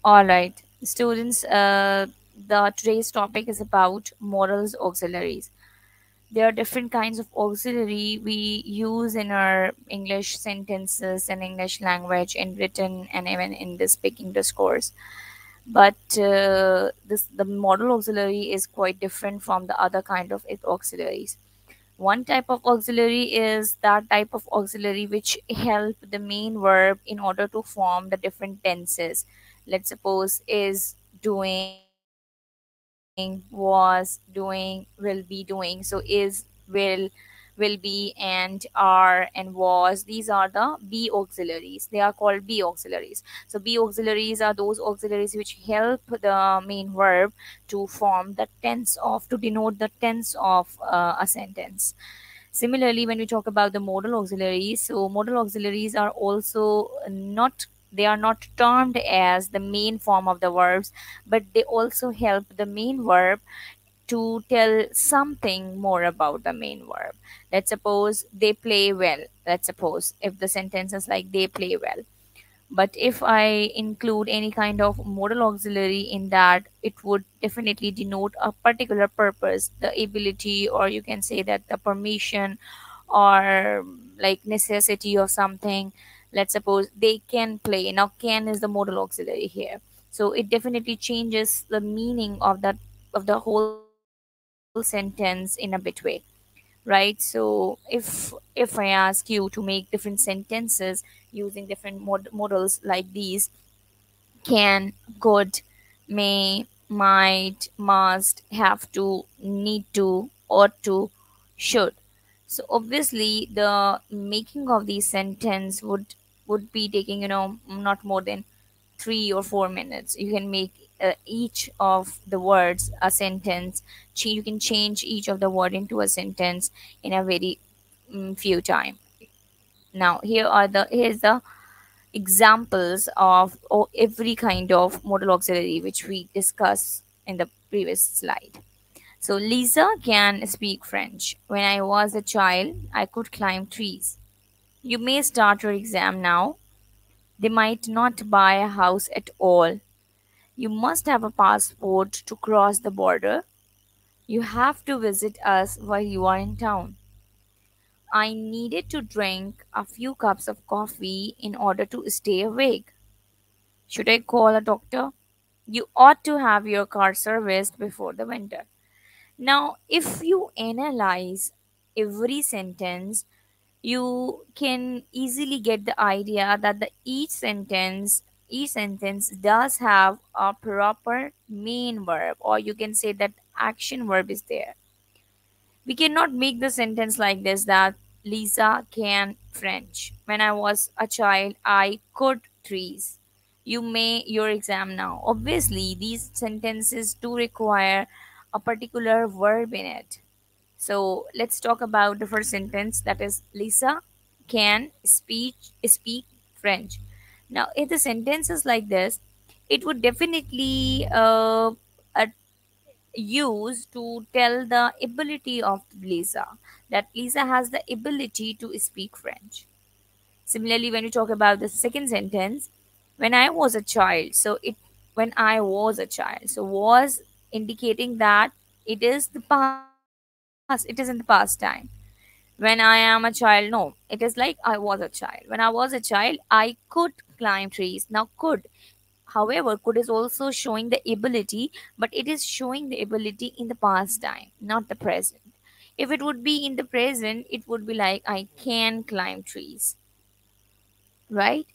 All right, students, the today's topic is about modals auxiliaries. There are different kinds of auxiliary we use in our English sentences and English language in written and even in the speaking discourse. But this the modal auxiliary is quite different from the other kind of auxiliaries. One type of auxiliary is that type of auxiliary which help the main verb in order to form the different tenses. Let's suppose is, doing, was, doing, will be doing. So is, will be, and are and was. These are the B auxiliaries. They are called B auxiliaries. So B auxiliaries are those auxiliaries which help the main verb to form the tense of, to denote the tense of a sentence. Similarly, when we talk about the modal auxiliaries, so modal auxiliaries are also not, they are not termed as the main form of the verbs, but they also help the main verb to tell something more about the main verb. Let's suppose they play well. Let's suppose if the sentence is like they play well. But if I include any kind of modal auxiliary in that, it would definitely denote a particular purpose, the ability, or you can say that the permission or like necessity of something. Let's suppose they can play. Now, can is the modal auxiliary here. So it definitely changes the meaning of the whole sentence in a bit way, right? So if I ask you to make different sentences using different models like these: can, could, may, might, must, have to, need to, ought to, should. So obviously the making of these sentence would be taking, not more than 3 or 4 minutes. You can make each of the words a sentence. You can change each of the word into a sentence in a very few time. Now here's the examples of every kind of modal auxiliary which we discussed in the previous slide. So Lisa can speak French. When I was a child, I could climb trees. You may start your exam now. They might not buy a house at all. You must have a passport to cross the border. You have to visit us while you are in town. I needed to drink a few cups of coffee in order to stay awake. Should I call a doctor? You ought to have your car serviced before the winter. Now, if you analyze every sentence, you can easily get the idea that each sentence does have a proper main verb, or you can say that action verb is there. We cannot make the sentence like this, that Lisa can French. When I was a child, I could trees. You may your exam now. Obviously, these sentences do require a particular verb in it. So let's talk about the first sentence, that is Lisa can speak French. Now, if the sentence is like this, it would definitely used to tell the ability of Lisa, that Lisa has the ability to speak French. Similarly, when you talk about the second sentence, when I was a child, so it when I was a child, so was indicating that it is the past, it is in the past time. When I am a child, no, it is like I was a child. When I was a child, I could climb trees. Now, could, however, could is also showing the ability, but it is showing the ability in the past time, not the present. If it would be in the present, it would be like I can climb trees, right?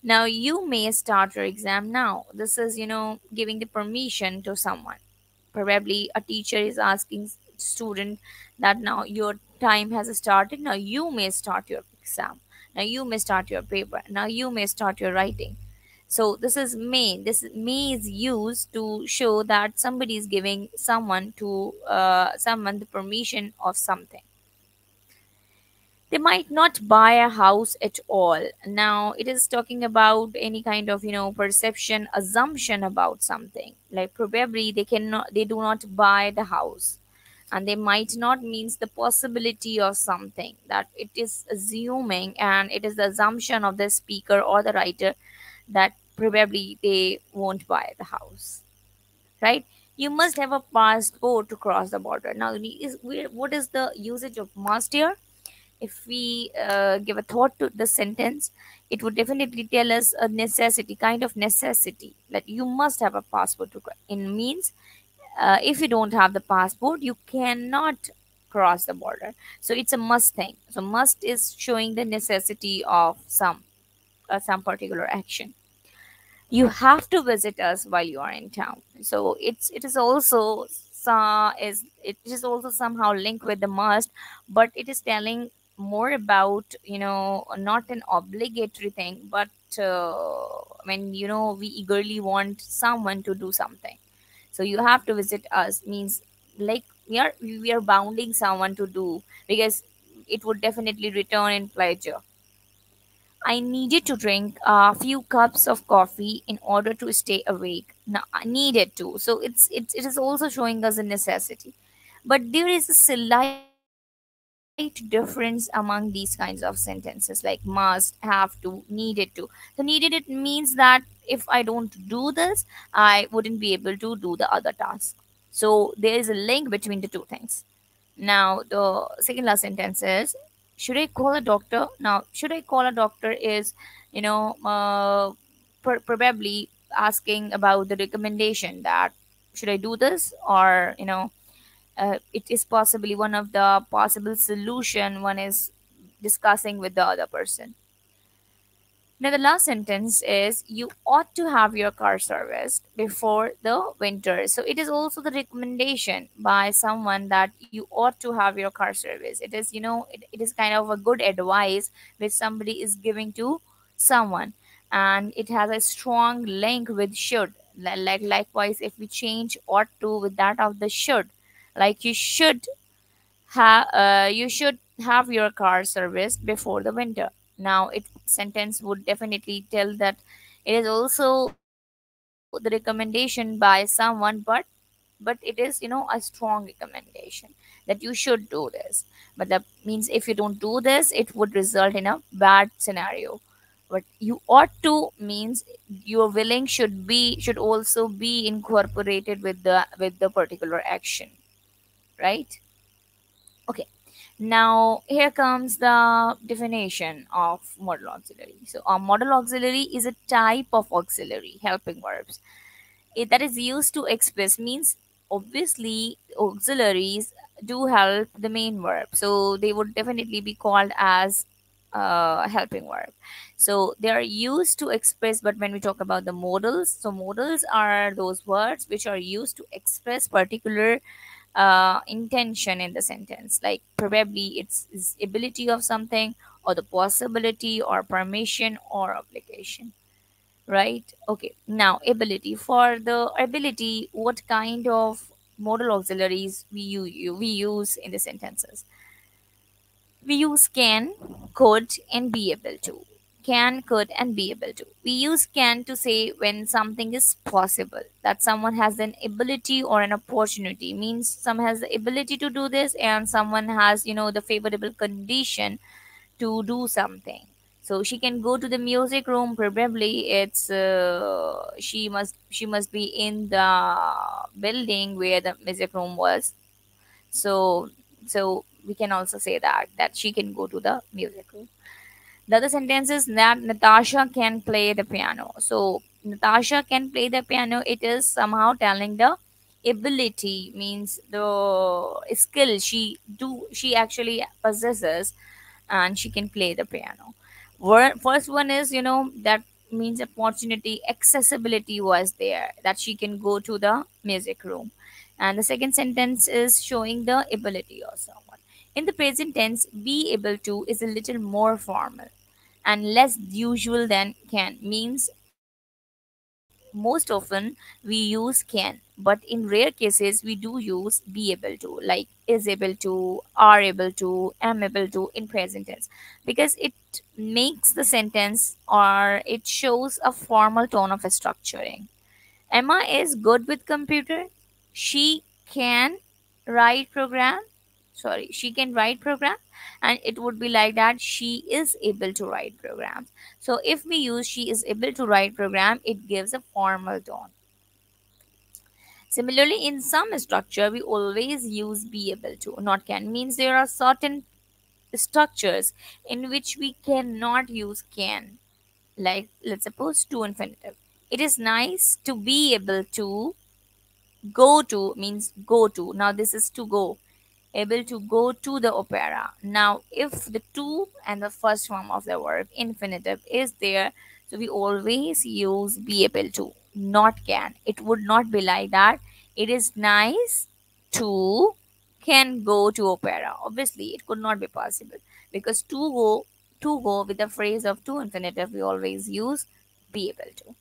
Now you may start your exam now. This is, giving the permission to someone. Probably a teacher is asking student that now your time has started. Now you may start your exam. Now you may start your paper. Now you may start your writing. So this is may. This may is used to show that somebody is giving someone the permission of something. They might not buy a house at all. Now it is talking about any kind of, perception, assumption about something. Like probably they do not buy the house, and they might not means the possibility of something, that it is assuming, and it is the assumption of the speaker or the writer that probably they won't buy the house, right? You must have a passport to cross the border. Now, what is the usage of must here? If we give a thought to the sentence, it would definitely tell us a necessity, kind of necessity, that you must have a passport to in means if you don't have the passport you cannot cross the border. So it's a must thing. So must is showing the necessity of some particular action. You have to visit us while you are in town. So it is also it is also somehow linked with the must, but it is telling more about, not an obligatory thing, but when we eagerly want someone to do something. So you have to visit us means, like, we are bounding someone to do, because it would definitely return in pleasure. I needed to drink a few cups of coffee in order to stay awake. Now, I needed to. So it is also showing us a necessity. But there is a slight difference among these kinds of sentences, like must, have to, needed to. So needed it means that if I don't do this, I wouldn't be able to do the other task. So there is a link between the two things. Now, the second last sentence is, should I call a doctor? Now, should I call a doctor is, you know, uh, probably asking about the recommendation, that should I do this, or, it is possibly one of the possible solution one is discussing with the other person. Now, the last sentence is, you ought to have your car serviced before the winter. So, it is also the recommendation by someone that you ought to have your car serviced. It is, it is kind of a good advice which somebody is giving to someone, and it has a strong link with should. Likewise, if we change ought to with that of the should, like you should have your car serviced before the winter. Now, it sentence would definitely tell that it is also the recommendation by someone, but it is, a strong recommendation that you should do this. But that means if you don't do this, it would result in a bad scenario. But you ought to means your willing should also be incorporated with the particular action, right? Okay. Now, here comes the definition of modal auxiliary. So, a modal auxiliary is a type of auxiliary helping verbs that is used to express, means obviously auxiliaries do help the main verb. So, they would definitely be called as helping verb. So, they are used to express, but when we talk about the modals, so modals are those words which are used to express particular intention in the sentence, like probably it's ability of something, or the possibility, or permission, or obligation, right? Okay, now ability. For the ability, what kind of modal auxiliaries we use in the sentences? We use can, could, and be able to. Can, could, and be able to. We use can to say when something is possible, that someone has an ability or an opportunity, means some has the ability to do this, and someone has, the favorable condition to do something. So she can go to the music room. Probably it's she must be in the building where the music room was. So so we can also say that she can go to the music room. The other sentence is that Natasha can play the piano. So Natasha can play the piano, it is somehow telling the ability, means the skill she actually possesses, and she can play the piano. First one is, that means opportunity, accessibility was there, that she can go to the music room. And the second sentence is showing the ability of someone. In the present tense, be able to is a little more formal and less usual than can, means most often we use can, but in rare cases we do use be able to, like is able to, are able to, am able to in present tense, because it makes the sentence, or it shows a formal tone of structuring. Emma is good with computer. She can write program. sorry, she can write programs, and it would be like that she is able to write programs. So if we use she is able to write program, it gives a formal tone. Similarly, in some structure, we always use be able to, not can. Means there are certain structures in which we cannot use can. Like, let's suppose to infinitive. It is nice to be able to go to, means go to. Now, this is to go. Able to go to the opera. Now, if the to and the first form of the verb infinitive is there, so we always use be able to, not can. It would not be like that. It is nice to can go to opera. Obviously, it could not be possible because to go with the phrase of to infinitive, we always use be able to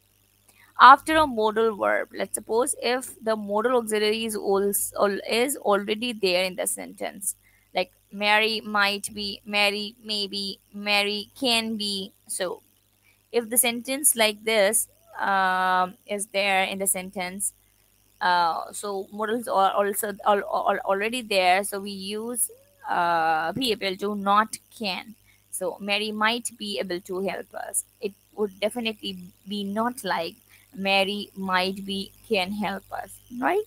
after a modal verb. Let's suppose if the modal auxiliary is is already there in the sentence, like Mary might be, Mary maybe, Mary can be. So if the sentence like this is there in the sentence, so modals are also already there, so we use be able to, not can. So Mary might be able to help us. It would definitely be not like Mary might be can help us, right?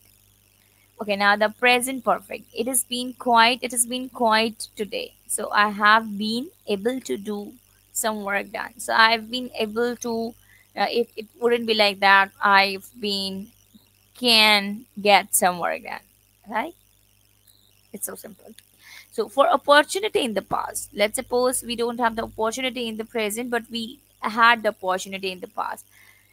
Okay, now the present perfect. It has been quite today. So I have been able to do some work done. So I've been able to, it wouldn't be like that. I've been can get some work done, right? It's so simple. So for opportunity in the past, let's suppose we don't have the opportunity in the present, but we had the opportunity in the past.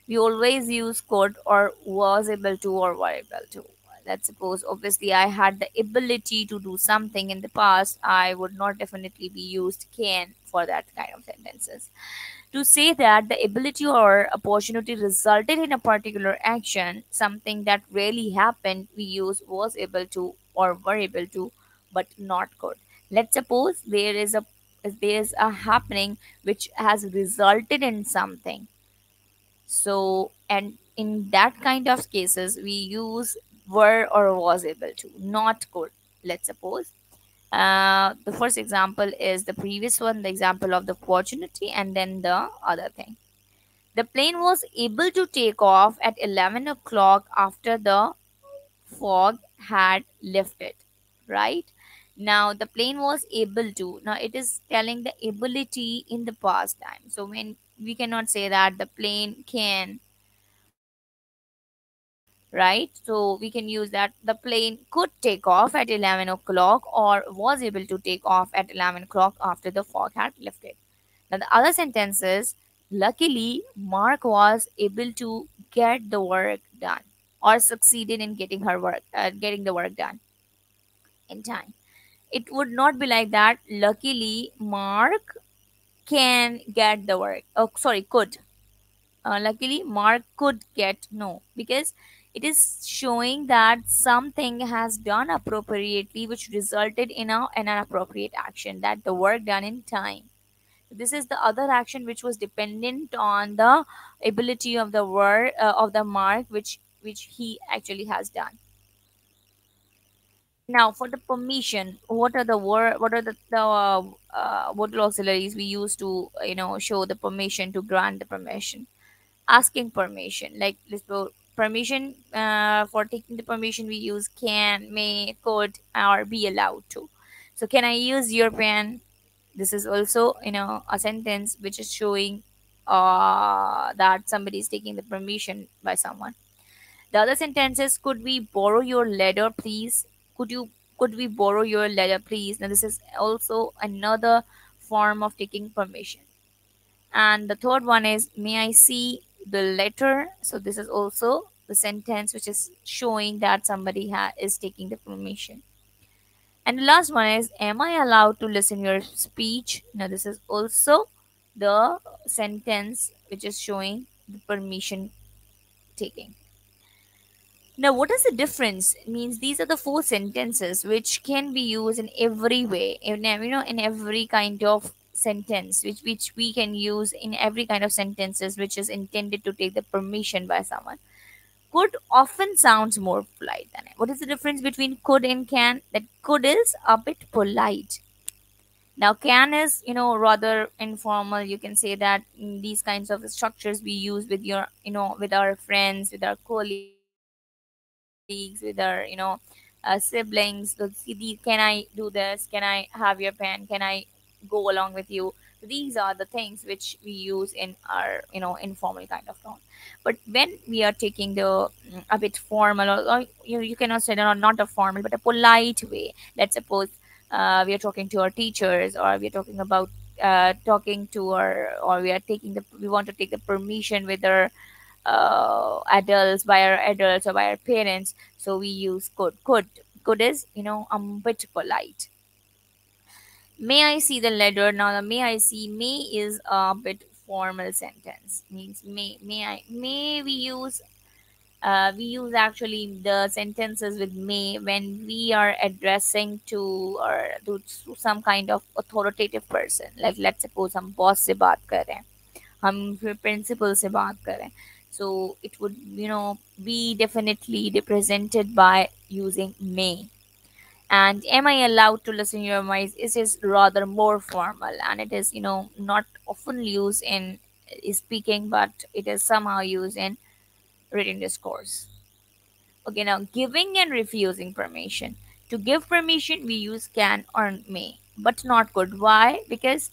We always use could or was able to or were able to. Let's suppose obviously I had the ability to do something in the past, I would not definitely be used can for that kind of sentences. To say that the ability or opportunity resulted in a particular action, something that really happened, we use was able to or were able to, but not could. Let's suppose there is a happening which has resulted in something. So, and in that kind of cases, we use were or was able to, not could. Let's suppose the first example is the previous one, the example of the opportunity, and then the other thing. The plane was able to take off at 11 o'clock after the fog had lifted, right? Now, the plane was able to. Now, it is telling the ability in the past time. So, when we cannot say that the plane can, right? So we can use that the plane could take off at 11 o'clock or was able to take off at 11 o'clock after the fog had lifted. Now, the other sentence is luckily, Mark was able to get the work done or succeeded in getting the work done in time. It would not be like that. Luckily, Mark can get the work. Oh, sorry, could. Luckily, Mark could get no, because it is showing that something has done appropriately which resulted in an appropriate action, that the work done in time. This is the other action which was dependent on the ability of the word of the Mark, which he actually has done. Now, for the permission, what are the modal auxiliaries we use to show the permission, to grant the permission? Asking permission, like this permission, for taking the permission we use can, may, could, or be allowed to. So can I use your pen? This is also a sentence which is showing that somebody is taking the permission by someone. The other sentences, could we borrow your letter please? Could we borrow your letter please? Now this is also another form of taking permission. And the third one is, may I see the letter? So this is also the sentence which is showing that somebody is taking the permission. And the last one is, am I allowed to listen your speech? Now this is also the sentence which is showing the permission taking. Now, what is the difference? It means these are the four sentences which can be used in every way, in every kind of sentence, which we can use in every kind of sentences which is intended to take the permission by someone. Could often sounds more polite than it. What is the difference between could and can? That could is a bit polite. Now can is, rather informal. You can say that these kinds of structures we use with your, with our friends, with our colleagues, with our, siblings. So, see, can I do this? Can I have your pen? Can I go along with you? So these are the things which we use in our, informal kind of tone. But when we are taking the a bit formal, or you cannot say not a formal but a polite way. Let's suppose we are talking to our teachers, or we are talking about talking to our, or we want to take the permission with our adults, by our adults or by our parents. So we use could is, a bit polite. May I see the letter? Now the may I see, may is a bit formal sentence. Means may we use actually the sentences with may when we are addressing to, or to some kind of authoritative person. Like let's suppose हम boss से बात कर रहे हैं, हम फिर principal से बात कर रहे हैं. So it would, be definitely represented by using may. And am I allowed to listen your voice? It is rather more formal, and it is, not often used in speaking, but it is somehow used in written discourse. Okay, now giving and refusing permission. To give permission, we use can or may, but not could. Why? Because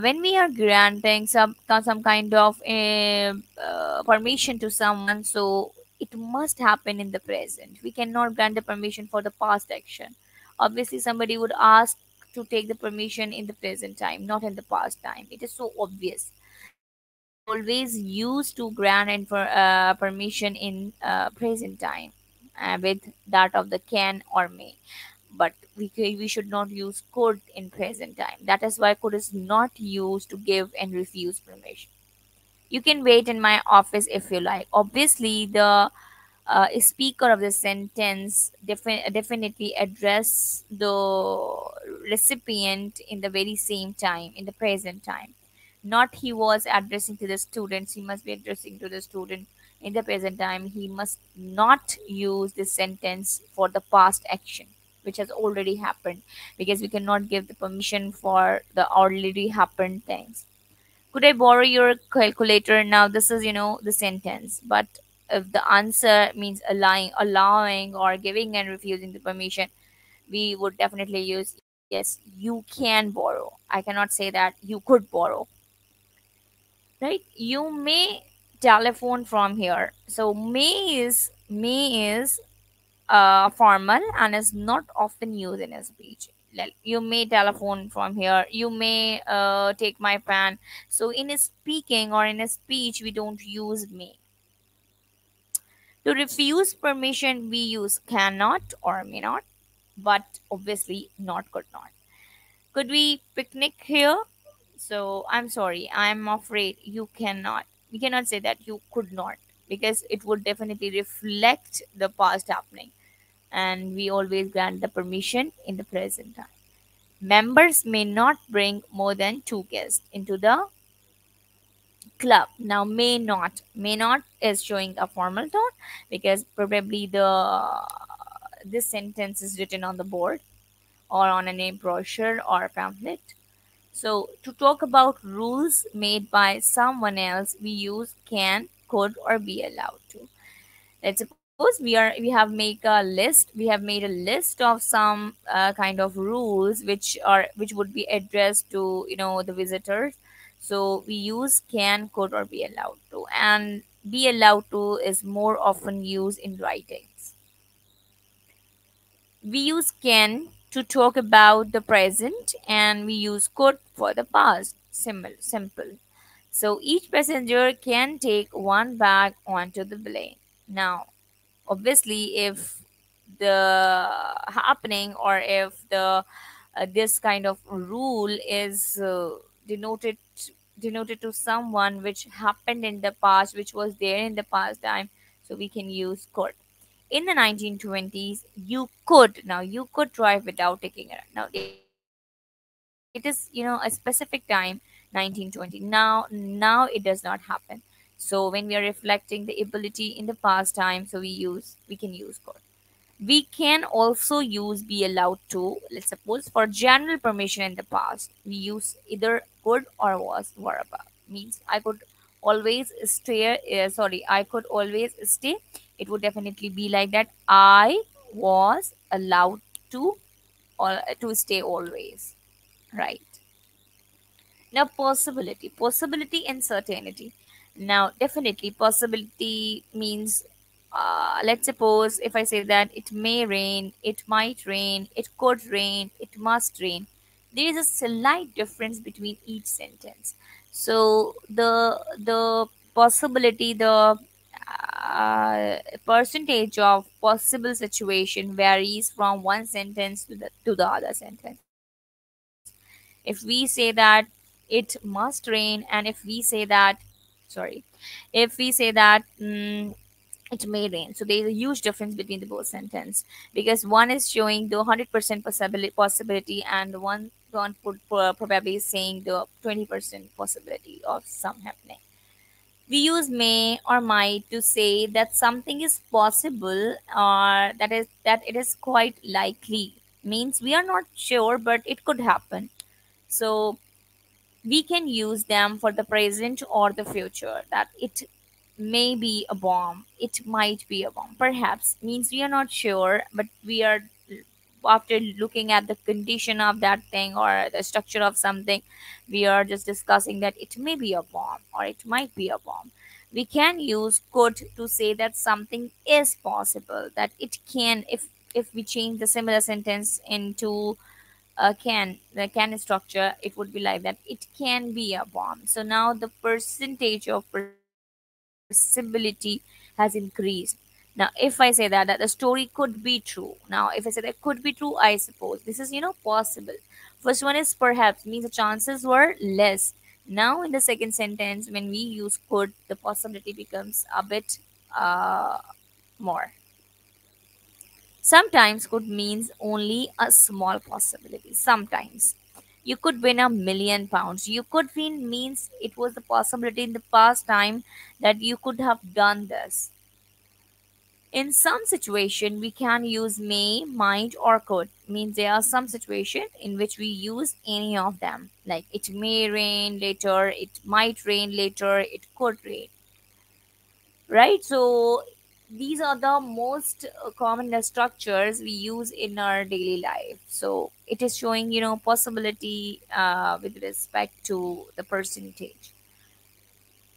when we are granting some kind of permission to someone, so it must happen in the present. We cannot grant the permission for the past action. Obviously, somebody would ask to take the permission in the present time, not in the past time. It is so obvious. So we always used to grant and for permission in present time with that of the can or may. But we should not use could in present time. That is why could is not used to give and refuse permission. You can wait in my office if you like. Obviously, the speaker of the sentence definitely address the recipient in the very same time, in the present time. Not he was addressing to the students, he must be addressing to the student in the present time. He must not use this sentence for the past action which has already happened, because we cannot give the permission for the already happened things. Could I borrow your calculator? Now this is, the sentence. But if the answer means allowing or giving and refusing the permission, we would definitely use yes, you can borrow. I cannot say that you could borrow. Right? You may telephone from here. So may is formal and is not often used in a speech. Like you may telephone from here, you may take my pen. So in a speaking or in a speech, we don't use may. To refuse permission, we use cannot or may not, but obviously not could not. Could we picnic here? So I'm sorry, I'm afraid you cannot. We cannot say that you could not, because it would definitely reflect the past happening, and we always grant the permission in the present time. Members may not bring more than two guests into the club. Now, may not is showing a formal tone, because probably the this sentence is written on the board or on a name brochure or pamphlet. So, to talk about rules made by someone else, we use can, could, or be allowed to. Let's suppose we have made a list of some kind of rules which would be addressed to, the visitors. So we use can, could, or be allowed to. And be allowed to is more often used in writings. We use can to talk about the present, and we use could for the past. Simple. So each passenger can take one bag onto the plane. Now, obviously, if the happening, or if the this kind of rule is denoted to someone which happened in the past, which was there in the past time, so we can use could. In the 1920s, you could drive without taking it. Now it is, a specific time, 1920. Now it does not happen. So when we are reflecting the ability in the past time, so we can use could. We can also use be allowed to. Let's suppose for general permission in the past, we use either could or was verb. Means I could always stay. Sorry, I could always stay. It would definitely be like that. I was allowed to or to stay always. Right. Now, possibility and certainty. Now, definitely, possibility means, let's suppose if I say that it may rain, it might rain, it could rain, it must rain. There is a slight difference between each sentence. So the possibility, the percentage of possible situation varies from one sentence to the other sentence. If we say that it must rain, and if we say that, sorry, if we say that it may rain, so there is a huge difference between the both sentence, because one is showing the 100% possibility, and the one probably is saying the 20% possibility of some happening. We use may or might to say that something is possible, or that it is quite likely. Means we are not sure, but it could happen. So we can use them for the present or the future, that it may be a bomb, it might be a bomb. Perhaps means we are not sure, but we are, after looking at the condition of that thing or the structure of something, we are just discussing that it may be a bomb or it might be a bomb. We can use could to say that something is possible, that it can, if we change the similar sentence into the can structure, it would be like that, it can be a bomb. So now the percentage of possibility has increased. Now if I say that the story could be true, now if I say that could be true, I suppose this is possible. First one is perhaps, means the chances were less. Now in the second sentence, when we use could, the possibility becomes a bit uh, more. Sometimes could means only a small possibility. Sometimes you could win £1 million. You could win means it was the possibility in the past time that you could have done this. In some situation, we can use may, might, or could. Means there are some situation in which we use any of them. Like it may rain later, it might rain later, it could rain, right? So these are the most common structures we use in our daily life. So it is showing possibility with respect to the percentage.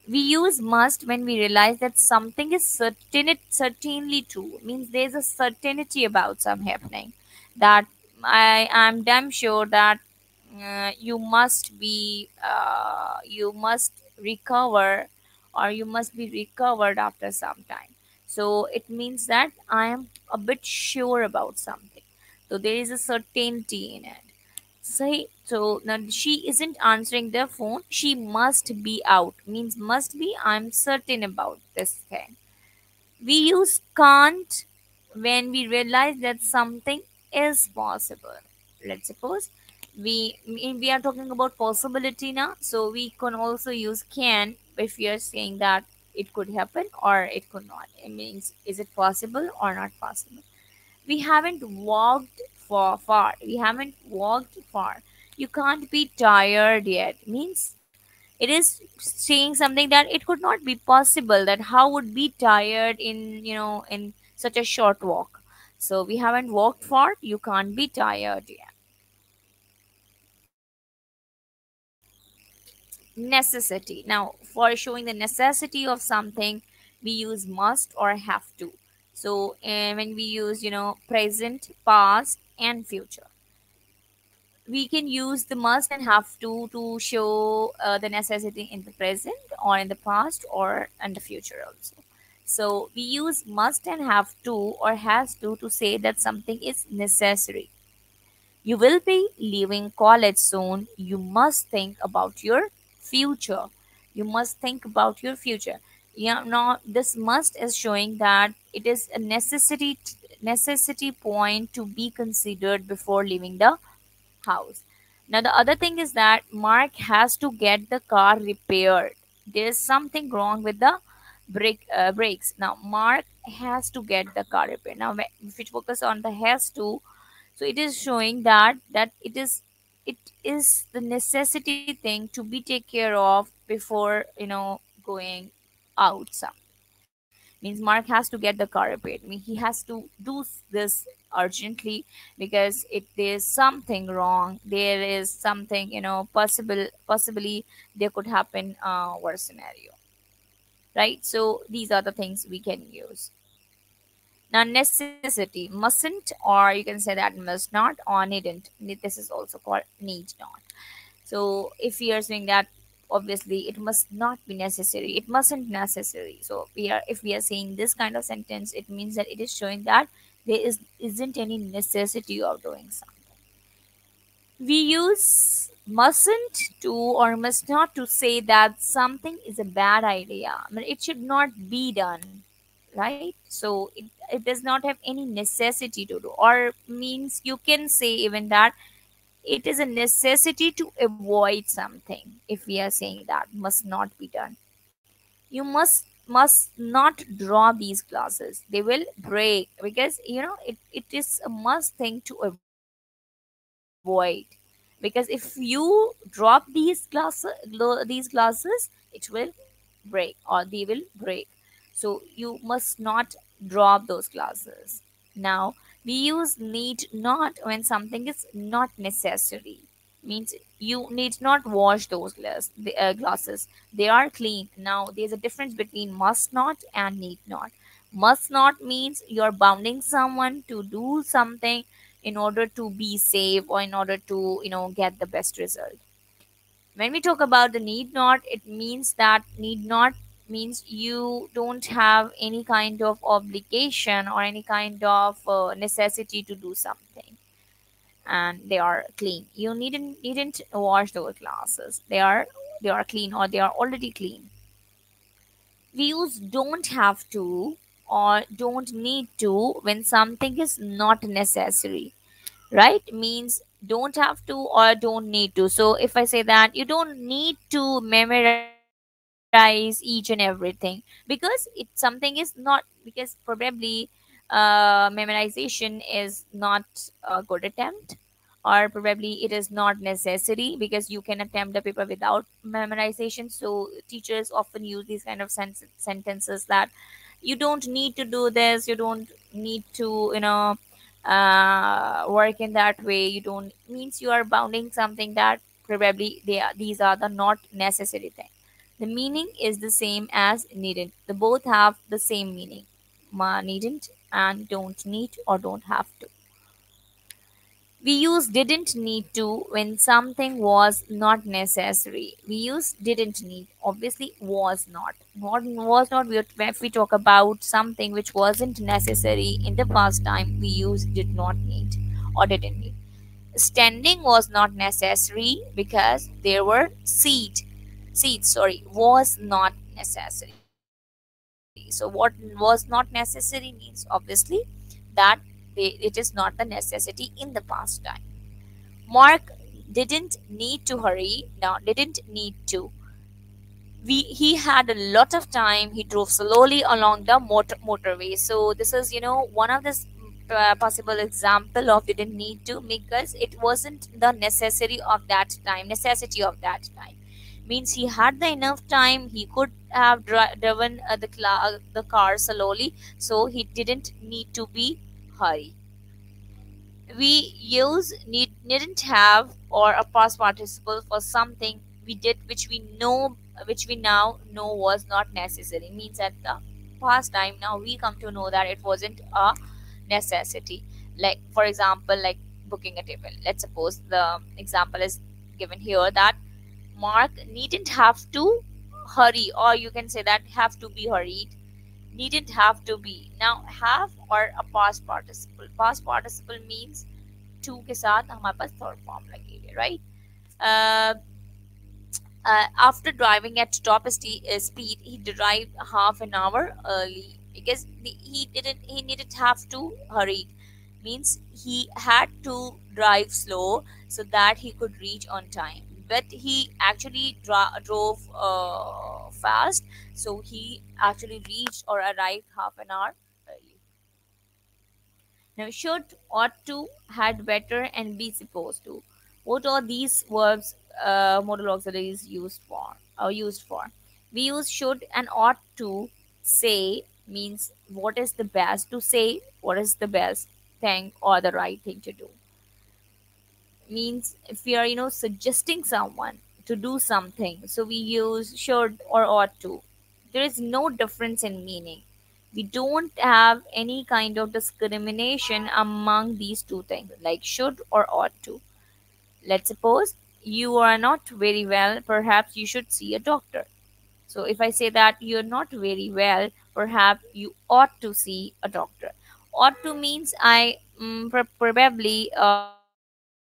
We use must when we realize that something is certainly true. Means there's a certainty about some happening, that I am damn sure that you must recover, or you must be recovered after some time. So it means that I am a bit sure about something, so there is a certainty in it. Say so now she isn't answering the phone. She must be out. Means must be. I'm certain about this thing. We use can't when we realize that something is possible. Let's suppose we are talking about possibility now. So we can also use can if we are saying that it could happen or it could not. It means is it possible or not possible. We haven't walked for far. We haven't walked far. You can't be tired yet. Means it is saying something that it could not be possible. That how would be tired in in such a short walk. So we haven't walked far. You can't be tired yet. Necessity. Now for showing the necessity of something, we use must or have to. So when we use present, past, and future, we can use the must and have to show the necessity in the present or in the past or in the future also. So we use must and have to or has to say that something is necessary. You will be leaving college soon. You must think about your future. You must think about your future. Yeah, now this must is showing that it is a necessity point to be considered before leaving the house. Now, the other thing is that Mark has to get the car repaired. There's something wrong with the brakes. Now Mark has to get the car repaired. Now if we focus on the has to, so it is showing that it is the necessity thing to be take care of before going out. Means Mark has to get the car repaired. I mean, he has to do this urgently because it there's something wrong. There is something possibly there could happen worse scenario, right? So these are the things we can use. Now necessity mustn't, or you can say that must not or needn't. This is also called need not. So if we are saying that, obviously it must not be necessary, it mustn't necessary. So if we are saying this kind of sentence, it means that it is showing that there isn't any necessity of doing something. We use mustn't to or must not to say that something is a bad idea. I mean, it should not be done, right? So it does not have any necessity to do, or means you can say even that it is a necessity to avoid something. If we are saying that must not be done, you must not drop these glasses, they will break, because it is a must thing to avoid. Because if you drop these glasses, it will break or they will break. So you must not drop those glasses. Now we use need not when something is not necessary. Means you need not wash those glasses, they are clean. Now there's a difference between must not and need not. Must not means you're bounding someone to do something in order to be safe or in order to get the best result. When we talk about the need not, it means that need not means you don't have any kind of obligation or any kind of necessity to do something, and they are clean. You needn't wash those glasses, they are clean or they are already clean. We use don't have to or don't need to when something is not necessary, right? Means don't have to or don't need to. So if I say that you don't need to memorize each and everything because something is not, because probably memorization is not a good attempt, or probably it is not necessary because you can attempt the paper without memorization. So teachers often use these kind of sentences that you don't need to do this, you don't need to work in that way. You don't, means you are bounding something that probably these are the not necessary thing. The meaning is the same as needn't. They both have the same meaning. Needn't and don't need or don't have to. We use didn't need to when something was not necessary. We use didn't need. Obviously, was not. Not was not. If we talk about something which wasn't necessary in the past time, we use did not need or didn't need. Standing was not necessary because there were seats. Sorry, was not necessary. So what was not necessary means obviously that it is not the necessity in the past time. Mark didn't need to hurry. No, didn't need to. He had a lot of time. He drove slowly along the motorway. So this is one of this possible example of didn't need to, because it wasn't the necessity of that time. Means he had the enough time, he could have driven the car slowly, so he didn't need to be hurry. We use needn't have or a past participle for something we did which we now know was not necessary. Means at the past time now we come to know that it wasn't a necessity. Like for example, like booking a table. Let's suppose the example is given here that Mark needn't have to hurry, or you can say that have to be hurried. Needn't have to be. Now have or a past participle. Past participle means to के साथ हमारे पास third form लगेगी, right? After driving at top speed, he arrived half an hour early because he didn't have to hurry. Means he had to drive slow so that he could reach on time. but he actually drove fast, so he actually reached or arrived half an hour early. Now, should, ought to, had better, and be supposed to. What are these verbs, modal auxiliaries used for? Or used for? We use should and ought to. Say means what is the best to say, what is the best thing or the right thing to do. Means if we are suggesting someone to do something, so we use should or ought to. There is no difference in meaning. We don't have any kind of discrimination among these two things like should or ought to. Let's suppose you are not very well, perhaps you should see a doctor. So if I say that you're not very well, perhaps you ought to see a doctor. Ought to means probably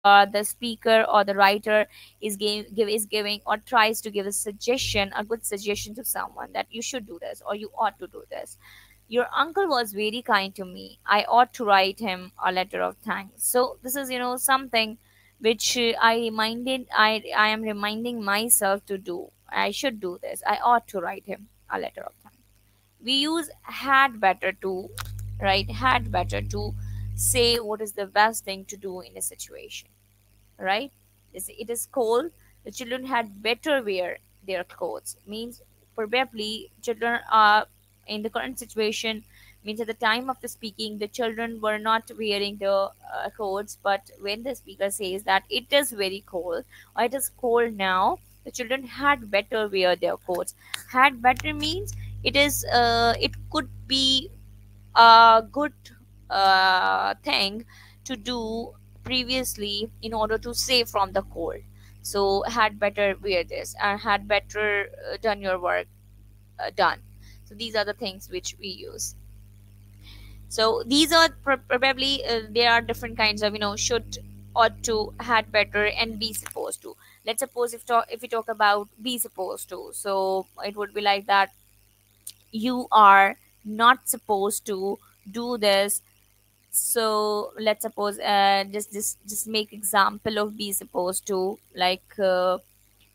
the speaker or the writer is giving or tries to give a suggestion, a good suggestion to someone that you should do this or you ought to do this. Your uncle was very kind to me. I ought to write him a letter of thanks. So this is something which I am reminding myself to do. I should do this. I ought to write him a letter of thanks. We use had better to, right? Had better to say what is the best thing to do in a situation, right? It is cold. The children had better wear their clothes. Means probably children are in the current situation. Means at the time of the speaking, the children were not wearing the clothes. But when the speaker says that it is very cold or it is cold now, the children had better wear their coats. Had better means it could be a good thing to do previously in order to save from the cold. So had better wear this and had better done your work done. So these are the things which we use. So these are probably there are different kinds of should, ought to, had better, and be supposed to. Let's suppose if we talk about be supposed to, so it would be like that you are not supposed to do this. So let's suppose just make example of be supposed to, like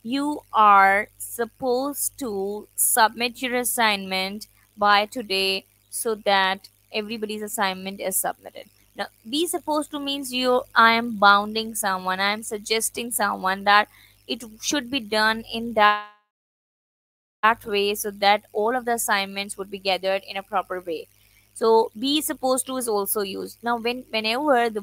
you are supposed to submit your assignment by today so that everybody's assignment is submitted. Now be supposed to means I am bounding someone, I am suggesting someone that it should be done in that way so that all of the assignments would be gathered in a proper way. So be supposed to is also used. Now whenever the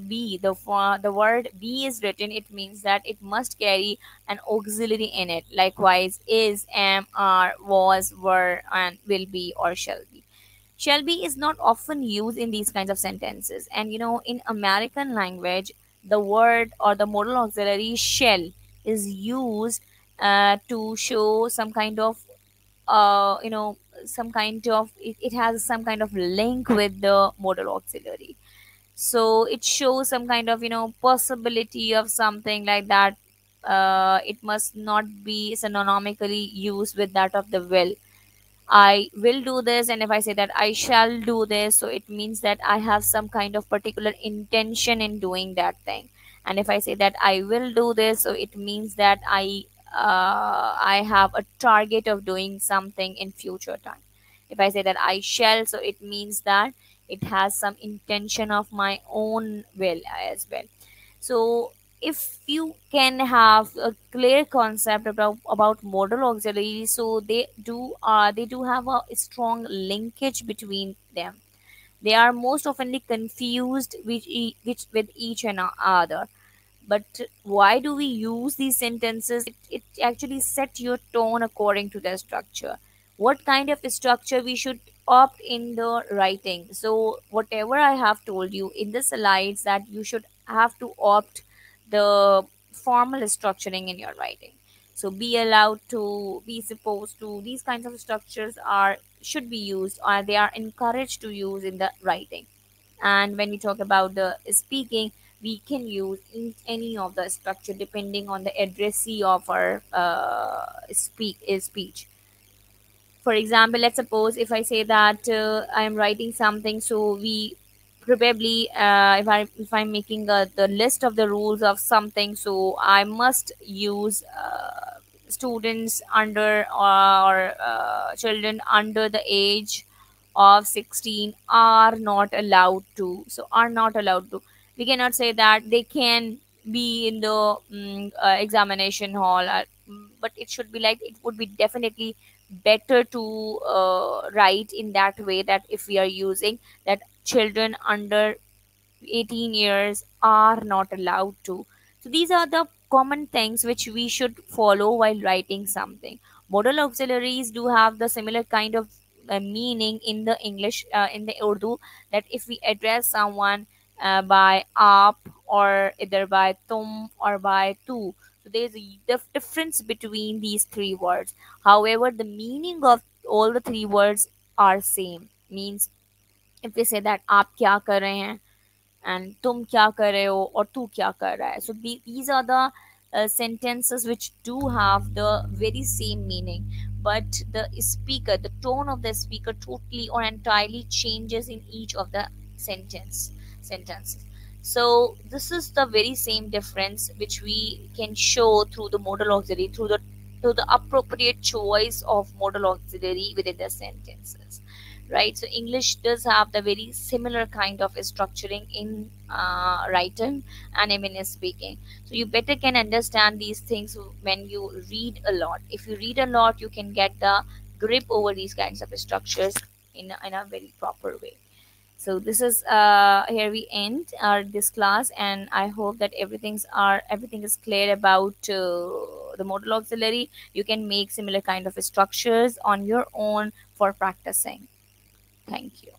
word be is written, it means that it must carry an auxiliary in it. Likewise is, am, are, was, were, and will be or shall be. Shall be is not often used in these kinds of sentences. And in American language, the word or the modal auxiliary shall is used to show some kind of some kind of it has some kind of link with the modal auxiliary. So it shows some kind of possibility of something like that. It must not be synonymically used with that of the will. I will do this, and if I say that I shall do this, so it means that I have some kind of particular intention in doing that thing. And if I say that I will do this, so it means that I have a target of doing something in future time. If I say that I shall, so it means that it has some intention of my own will as well. So if you can have a clear concept about modal auxiliaries, so they do have a strong linkage between them. They are most oftenly confused with each and other. But why do we use these sentences? It actually set your tone according to their structure. What kind of structure we should opt in the writing? So whatever I have told you in the slides, that you should have to opt the formal structuring in your writing. So be allowed to, be supposed to, these kinds of structures are should be used, or they are encouraged to use in the writing. And when we talk about the speaking, we can use any of the structure depending on the addressee of our speech. For example, let's suppose if I say that I am writing something, so we probably if I'm making the list of the rules of something, so I must use students under or children under the age of 16 are not allowed to, so are not allowed to. We cannot say that they can be in the examination hall, but it should be like, it would be definitely better to write in that way, that if we are using that children under 18 years are not allowed to. So these are the common things which we should follow while writing something. Modal auxiliaries do have the similar kind of meaning in the English, in the Urdu, that if we address someone by aap, or either by tum or by tu, so there's a difference between these three words. However, the meaning of all the three words are same. Means if we say that आप क्या कर रहे हैं and तुम क्या कर रहे हो और तू क्या कर रहा है, so these are the sentences which do have the very same meaning, but the speaker, the tone of the speaker totally or entirely changes in each of the sentences. So this is the very same difference which we can show through the modal auxiliary, through the appropriate choice of modal auxiliary within the sentences, right? So English does have the very similar kind of structuring in writing and even in speaking. So you better can understand these things when you read a lot. If you read a lot, you can get the grip over these kinds of structures in a very proper way. So this is here we end our this class, and I hope that everything is clear about the modal auxiliary. You can make similar kind of structures on your own for practicing. Thank you.